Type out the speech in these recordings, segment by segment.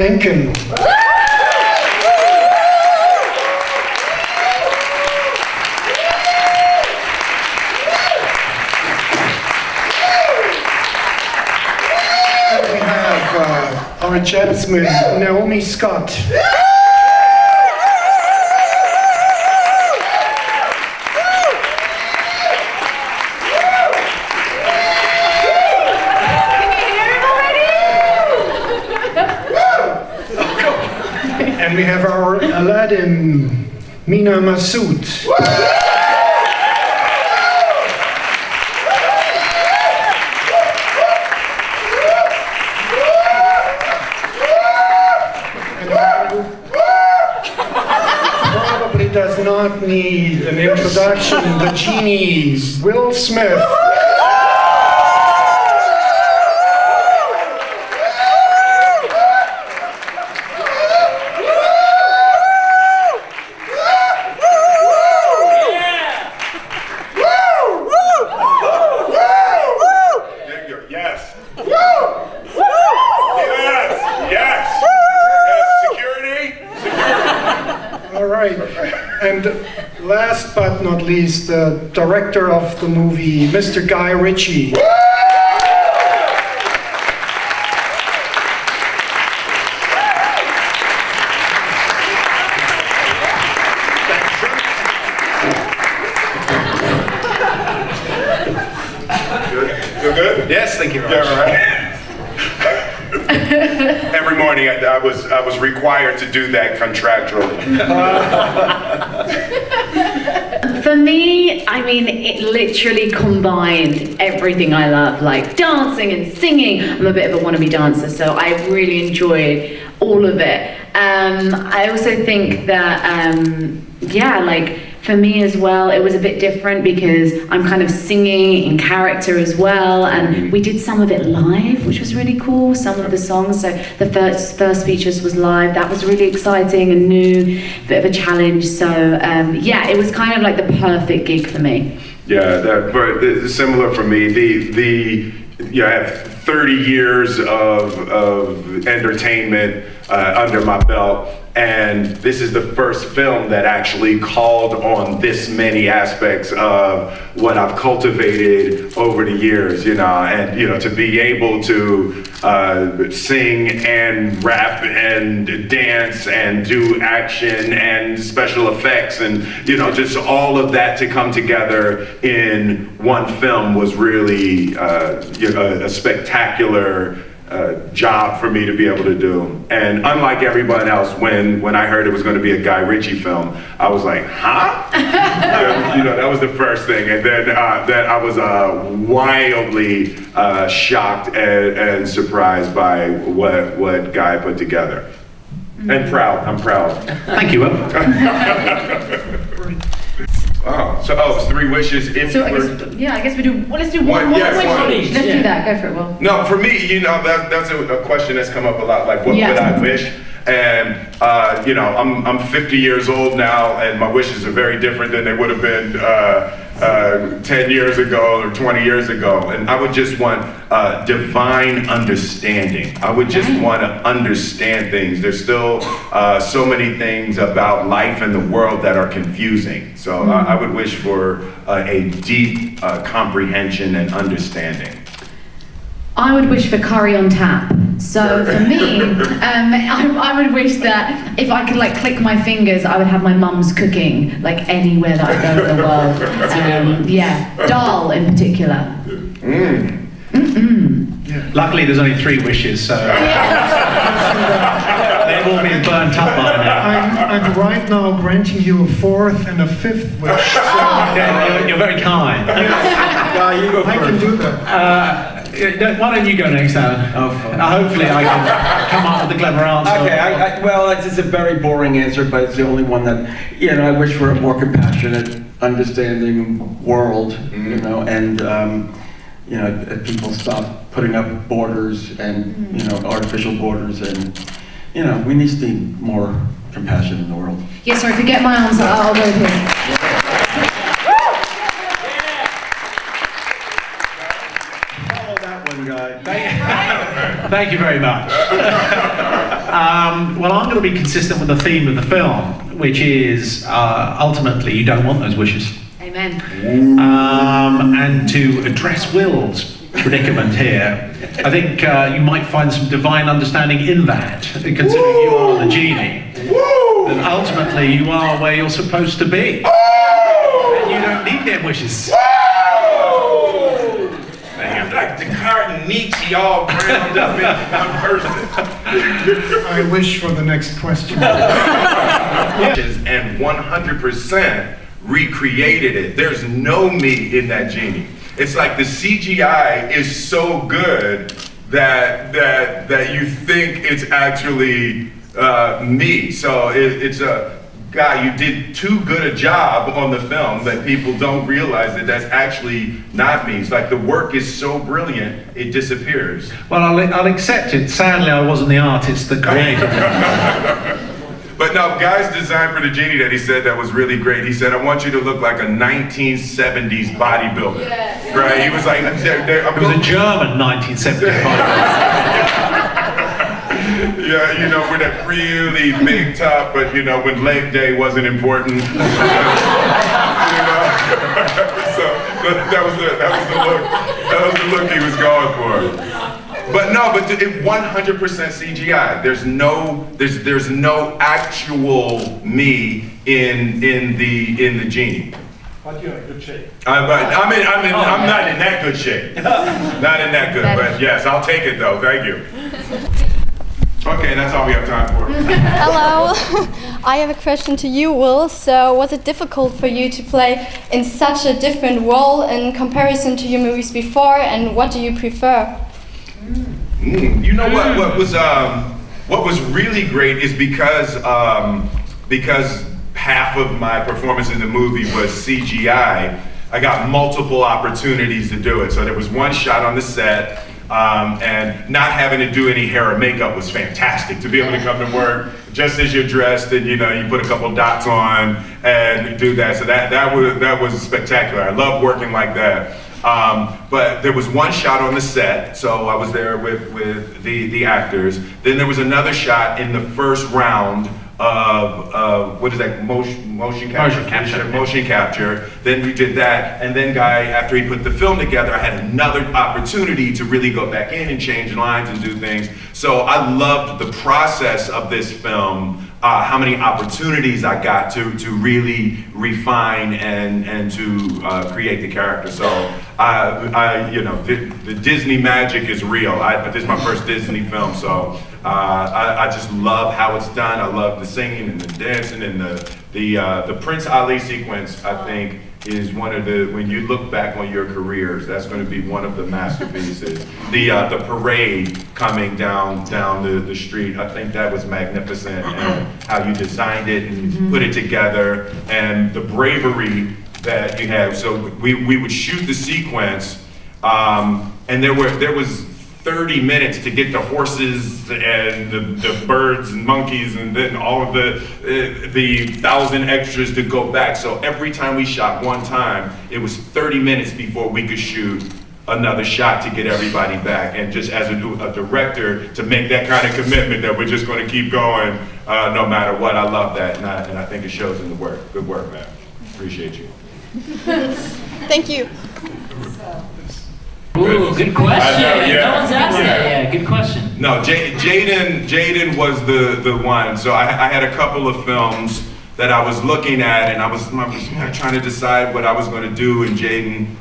Denken. And we have our Jasmine, Naomi Scott. And we have our Aladdin, Mina Masood. Probably does not need an introduction, the genie, Will Smith. All right, and last but not least, the director of the movie, Mr. Guy Ritchie. Good? Feel good? Yes, thank you very much. Yeah, right. Every morning I was required to do that contractually. For me, I mean, it literally combined everything I love, like dancing and singing. I'm a bit of a wannabe dancer, so I really enjoyed all of it. I also think that, yeah, like, for me as well, it was a bit different because I'm kind of singing in character as well, and we did some of it live, which was really cool, some of the songs. So the first features was live. That was really exciting and new, bit of a challenge. So yeah, it was kind of like the perfect gig for me. Yeah, similar for me. I have 30 years of entertainment under my belt, and this is the first film that actually called on this many aspects of what I've cultivated over the years, and to be able to sing and rap and dance and do action and special effects and just all of that to come together in one film was really a spectacular job for me to be able to do. And unlike everyone else, when I heard it was going to be a Guy Ritchie film, I was like, huh? That was the first thing. And then I was wildly shocked and surprised by what Guy put together. And proud, I'm proud. Thank you, Will. Oh, so it's 3 wishes. So I guess we do. Well, let's do one wish. Let's do that. Go for it, Will. No, for me, that's a question that's come up a lot. Like, what would I wish? And I'm 50 years old now, and my wishes are very different than they would have been 10 years ago or 20 years ago. And I would just want divine understanding. I would just want to understand things. There's still so many things about life and the world that are confusing. So I would wish for a deep comprehension and understanding. I would wish for curry on tap. So for me, I would wish that if I could click my fingers, I would have my mum's cooking anywhere that I go in the world. Yeah, dal in particular. Yeah. Luckily, there's only 3 wishes, so they've all been burnt up by now. I'm right now granting you a 4th and a 5th wish. So yeah, you're very kind. Yeah, you go first. I can do that. Why don't you go next, Alan? Hopefully I can come up with a clever answer. Okay, well, it's a very boring answer, but it's the only one that, I wish for a more compassionate, understanding world, and, people stop putting up borders and, artificial borders, and, we need to see more compassion in the world. Yeah, sorry, forget my answer, I'll go with his. Thank you very much. Well, I'm going to be consistent with the theme of the film, which is ultimately you don't want those wishes. Amen. And to address Will's predicament here, I think you might find some divine understanding in that, considering you are the genie. And ultimately you are where you're supposed to be. And you don't need their wishes. Like Descartes and Nietzsche all ground up in one person. I wish for the next question. And 100% recreated it. There's no me in that genie. It's like the CGI is so good that you think it's actually me. So it's a guy, you did too good a job on the film that people don't realize that that's actually not me. It's like the work is so brilliant, it disappears. Well, I'll accept it. Sadly, I wasn't the artist that created it. But no, guy's design for the genie that he said that was really great. He said, I want you to look like a 1970s bodybuilder. Yeah. Right? He was like, it was a German 1970s bodybuilder. Yeah, you know, with that really big top, but you know, when leg day wasn't important. You know? So that was the look he was going for. But no, but it 100% CGI. There's no actual me in the genie. But you're in good shape. I'm not in that good shape. Not in that good, but yes, I'll take it though. Thank you. Okay, that's all we have time for. Hello. I have a question to you, Will. So, was it difficult for you to play in such a different role in comparison to your movies before, and what do you prefer? You know what was really great is because half of my performance in the movie was CGI, I got multiple opportunities to do it. So there was one shot on the set, and not having to do any hair or makeup was fantastic. To be able to come to work just as you're dressed, and you know, you put a couple dots on and do that. So that was spectacular. I love working like that. But there was one shot on the set, so I was there with the actors. Then there was another shot in the first round of what is that, motion capture. Then we did that, and then Guy, after he put the film together, I had another opportunity to really go back in and change lines and do things. So I loved the process of this film. How many opportunities I got to really refine and to create the character. So you know, the Disney magic is real. This is my first Disney film, so I just love how it's done. I love the singing and the dancing and the Prince Ali sequence. I think is one of the, when you look back on your careers, that's going to be one of the masterpieces. The parade coming down the street, I think that was magnificent, and how you designed it and put it together, and the bravery that you have. So we would shoot the sequence, and there was 30 minutes to get the horses and the birds and monkeys, and then all of the 1,000 extras to go back. So every time we shot one time, it was 30 minutes before we could shoot another shot to get everybody back. And just as a director, to make that kind of commitment that we're just going to keep going no matter what, I love that, and I think it shows in the work. Good work, man. Appreciate you. Thank you. Ooh, good question. Yeah. No one's asked that yet. Good question. No, Jaden was the one. So I had a couple of films that I was looking at, and I was trying to decide what I was going to do. And Jaden,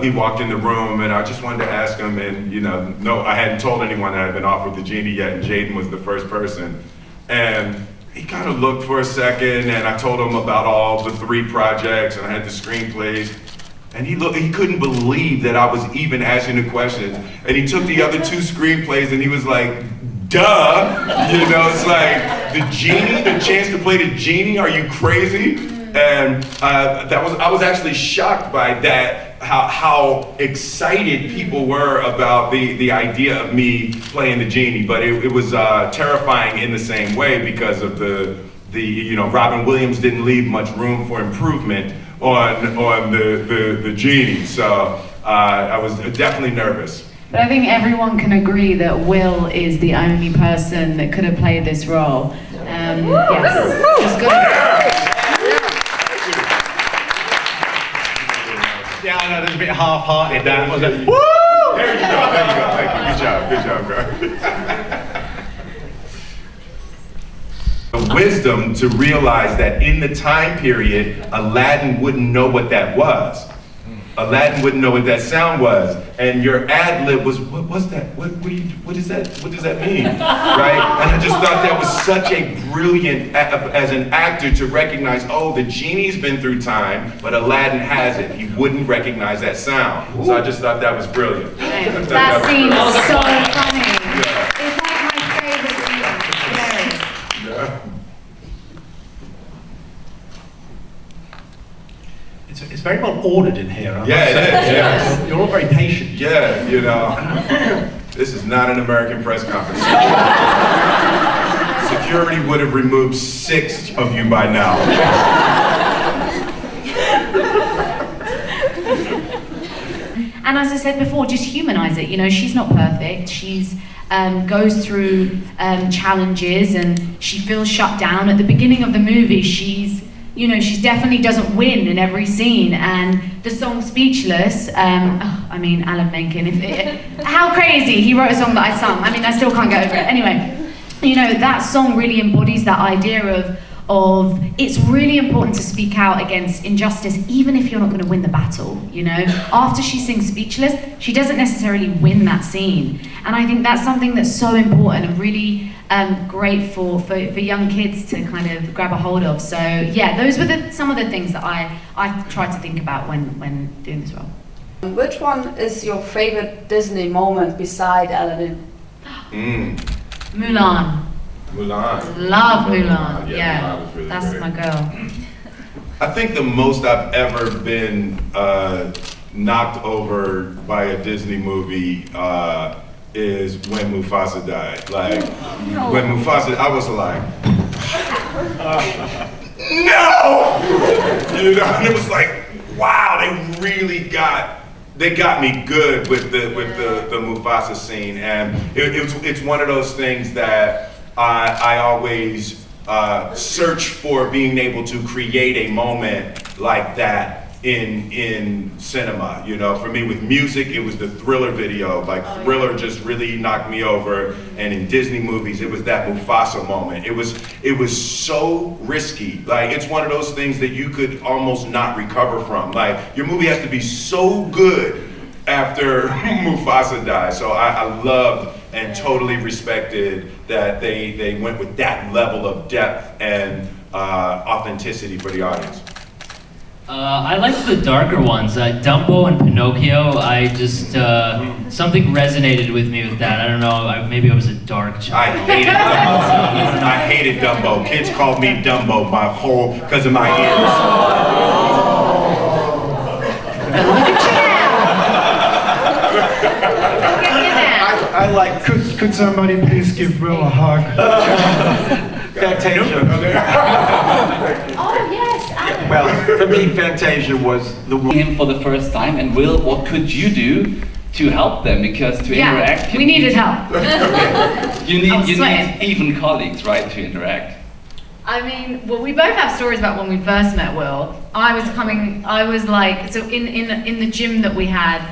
he walked in the room, and I just wanted to ask him. And you know, no, I hadn't told anyone that I had been offered the Genie yet, and Jaden was the first person. And he kind of looked for a second, and I told him about all the 3 projects, and I had the screenplays. And he couldn't believe that I was even asking the questions. And he took the other 2 screenplays and he was like, duh! You know, it's like, the Genie, the chance to play the Genie, are you crazy? And I was actually shocked by that, how excited people were about the idea of me playing the Genie. But it was terrifying in the same way, because of you know, Robin Williams didn't leave much room for improvement on the Genie, so I was definitely nervous. But I think everyone can agree that Will is the only person that could have played this role. Yes, just good. Yeah, I know, there's a bit half-hearted that, wasn't it? There you go. Thank you. Good job. The wisdom to realize that in the time period, Aladdin wouldn't know what that was. Aladdin wouldn't know what that sound was, and your ad lib was, what's that? What is that? What does that mean? Right? And I just thought that was such a brilliant, as an actor, to recognize, oh, the genie's been through time, but Aladdin hasn't. He wouldn't recognize that sound. So I just thought that was brilliant. That scene is so funny. It's like my favorite scene. Hilarious. Yeah. It's very well ordered in here. Yeah, it is. Yeah. You're all very patient. Yeah, you know, this is not an American press conference. Security would have removed 6 of you by now. And as I said before, just humanize it. You know, she's not perfect. She's goes through challenges, and she feels shut down. At the beginning of the movie, she definitely doesn't win in every scene. And the song "Speechless," Alan Menken. How crazy! He wrote a song that I sung. I mean, I still can't get over it. Anyway, you know, that song really embodies that idea of it's really important to speak out against injustice, even if you're not going to win the battle. You know, after she sings "Speechless," she doesn't necessarily win that scene, and I think that's something that's so important and really great for young kids to kind of grab a hold of. So yeah, those were some of the things that I tried to think about when doing this role. Which one is your favorite Disney moment beside Aladdin? Mulan. Mulan. Love Mulan. Yeah, Mulan was really that's great. my girl. I think the most I've ever been knocked over by a Disney movie is when Mufasa died. Like, when Mufasa, I was like, no! You know, and it was like, wow, they got me good with the Mufasa scene, and it's one of those things that I always search for, being able to create a moment like that in cinema. You know, for me with music, it was the Thriller video. Like, Thriller just really knocked me over, and in Disney movies, it was that Mufasa moment. It was so risky. Like, it's one of those things that you could almost not recover from. Like, your movie has to be so good after Mufasa died. So I loved and totally respected that they went with that level of depth and authenticity for the audience. I like the darker ones. Dumbo and Pinocchio, I just, something resonated with me with that. I don't know, maybe I was a dark child. I hated Dumbo. I hated Dumbo. Kids called me Dumbo because of my ears. I like, could somebody please give Will a hug? Fantasia. Oh yes, Alan. Well, for me, Fantasia was the one. Him for the first time, and Will, what could you do to help them? Because to interact, We needed help. you I'm need sweating. even colleagues, right, to interact. I mean, well, we both have stories about when we first met Will. I was like, so in the gym that we had,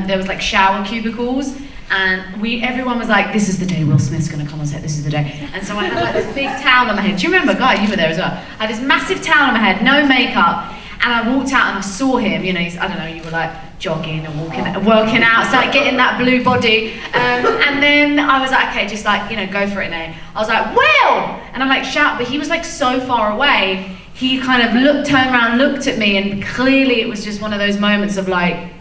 there was like shower cubicles, and everyone was like, this is the day Will Smith's gonna come on set, this is the day. And so I had like this big towel on my head. Do you remember, Guy, you were there as well? I had this massive towel on my head, no makeup, and I walked out and I saw him, you know, I don't know, you were like jogging and working out, started getting that blue body, and then I was like, okay, just like, you know, go for it now. I was like, Will! And I'm like, shout, but he was like so far away, he kind of turned around, looked at me, and clearly it was just one of those moments of like,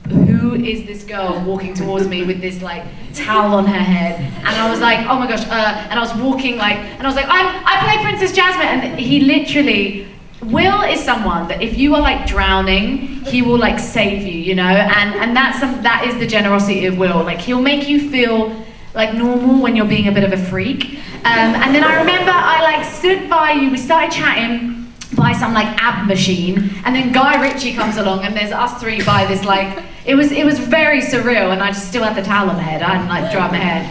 who is this girl walking towards me with this like towel on her head? And I was like, oh my gosh, and I was walking like, and I was like, I play Princess Jasmine, and he literally, Will is someone that if you are like drowning, he will like save you, you know, and that is the generosity of Will. Like, he'll make you feel like normal when you're being a bit of a freak. And then I remember I like stood by you, we started chatting, by some like ab machine, and then Guy Ritchie comes along, and there's us three by this like, it was very surreal, and I just still had the towel on my head. I hadn't like dried my hair,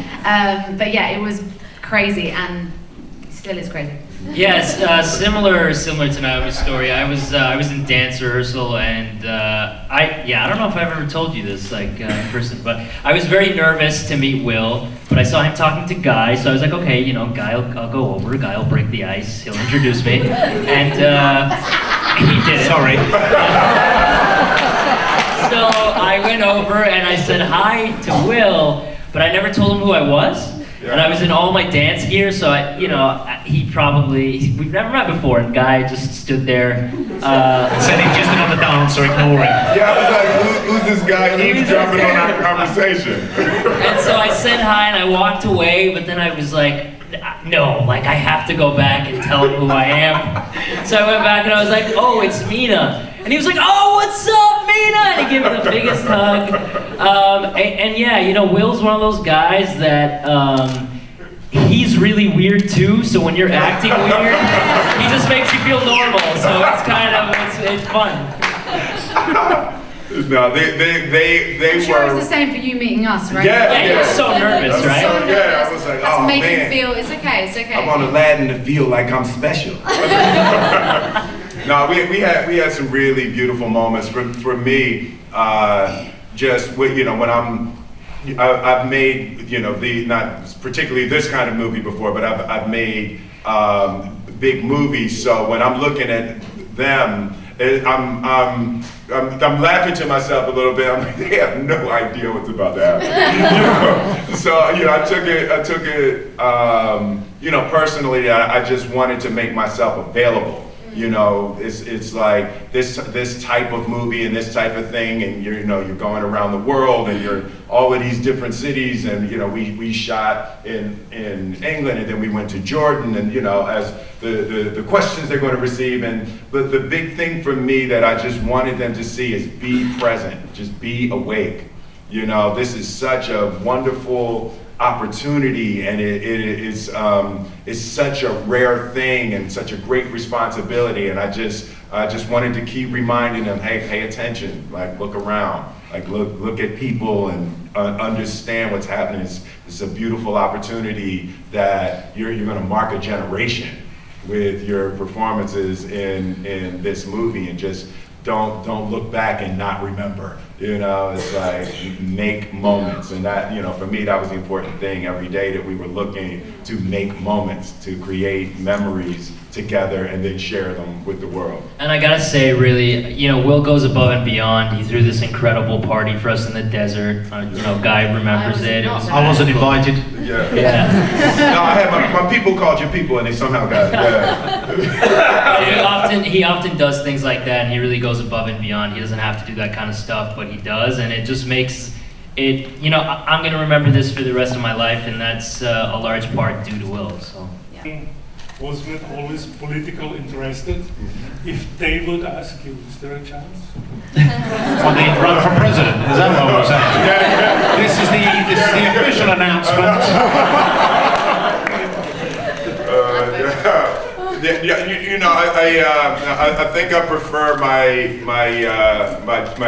but yeah, it was crazy, and still is crazy. Yes, similar to Naomi's story. I was in dance rehearsal, and I don't know if I've ever told you this like in person, but I was very nervous to meet Will. But I saw him talking to Guy, so I was like, okay, you know, Guy, I'll go over. Guy will break the ice. He'll introduce me, and he did it. Sorry. So I went over and I said hi to Will, but I never told him who I was. And I was in all my dance gear, so we've never met before, and Guy just stood there. Said he'd just been on the dance or ignoring. Yeah, I was like, who's this guy eavesdropping on our conversation? And so I said hi and I walked away, but then I was like, no, like I have to go back and tell him who I am. So I went back and I was like, oh, it's Mina. And he was like, oh, what's up, Mina? And he gave me the biggest hug. And yeah, you know, Will's one of those guys that, he's really weird too, so when you're acting weird, he just makes you feel normal, so it's kind of, it's fun. No, they I'm sure were. it's the same for you meeting us, right? Yeah, you were so nervous, right? So nervous. Yeah, I was like, Let's oh make man. him feel, it's okay. I'm on Aladdin to feel like I'm special. No, we had some really beautiful moments. For me, just with, you know, when I've made, you know, not particularly this kind of movie before, but I've made big movies. So when I'm looking at them, I'm laughing to myself a little bit. I'm like, they have no idea what's about to happen. You know? So you know, I took it, you know, personally. I just wanted to make myself available. You know, it's like this type of movie and this type of thing, and you're going around the world, and you're all of these different cities, and you know, we shot in England, and then we went to Jordan, and you know, as the questions they're going to receive, but the big thing for me that I just wanted them to see is be present, just be awake. You know, this is such a wonderful opportunity, and it's such a rare thing and such a great responsibility, and I just wanted to keep reminding them, hey, pay attention, like look around, like look at people and understand what's happening. It's a beautiful opportunity that you're going to mark a generation with your performances in this movie, and just don't look back and not remember. You know, it's like make moments, and that, you know, for me that was the important thing every day, that we were looking to make moments, to create memories together and then share them with the world. And I gotta say, really, you know, Will goes above and beyond. He threw this incredible party for us in the desert. You know, Guy remembers it. I wasn't invited. Yeah. Yeah. No, I had my people called you people, and they somehow got it. Yeah. He often does things like that, and he really goes above and beyond. He doesn't have to do that kind of stuff, but he does, and it just makes it, you know, I'm gonna remember this for the rest of my life, and that's a large part due to Will, so. Yeah. Was not always political interested. If they would ask you, is there a chance? Well, they'd run for president, is that what we're saying? This is the official announcement. You know, I think I prefer my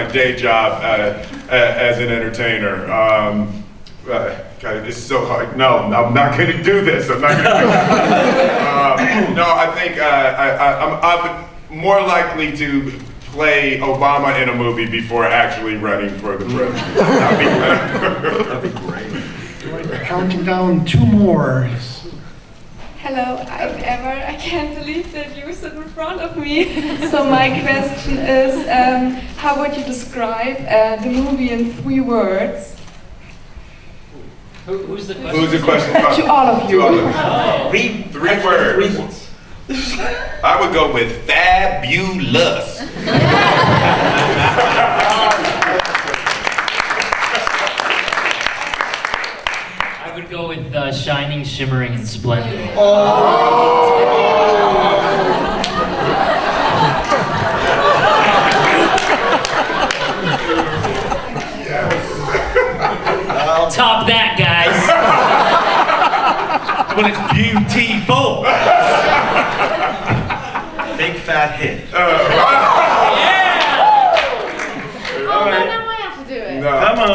day job as an entertainer. God, it's so hard. No, I'm not going to do this. I'm not going to do this. No, I think I'm more likely to play Obama in a movie before actually running for the president. That'd be great. Counting down 2 more. Hello, I'm Emma. I can't believe that you sit in front of me. So my question is, how would you describe the movie in 3 words? Who's the question? Who's the question? To all of you. To all of you. 3 words. I would go with fabulous. I would go with shining, shimmering, and splendid. Top that, guys. Well, it's beautiful. big fat hit. Oh, no, now I have to do it. No. Come on.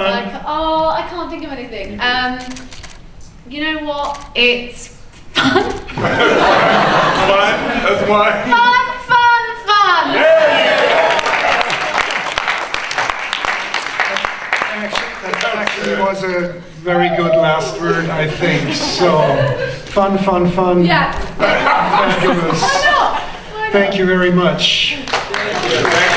I can't think of anything. You know what? It's fun. Fun? That's why. Fun, fun, fun. That actually was a very good last word, I think. So, fun, fun, fun. Yeah. Fabulous. Why not? Thank you very much. Thank you.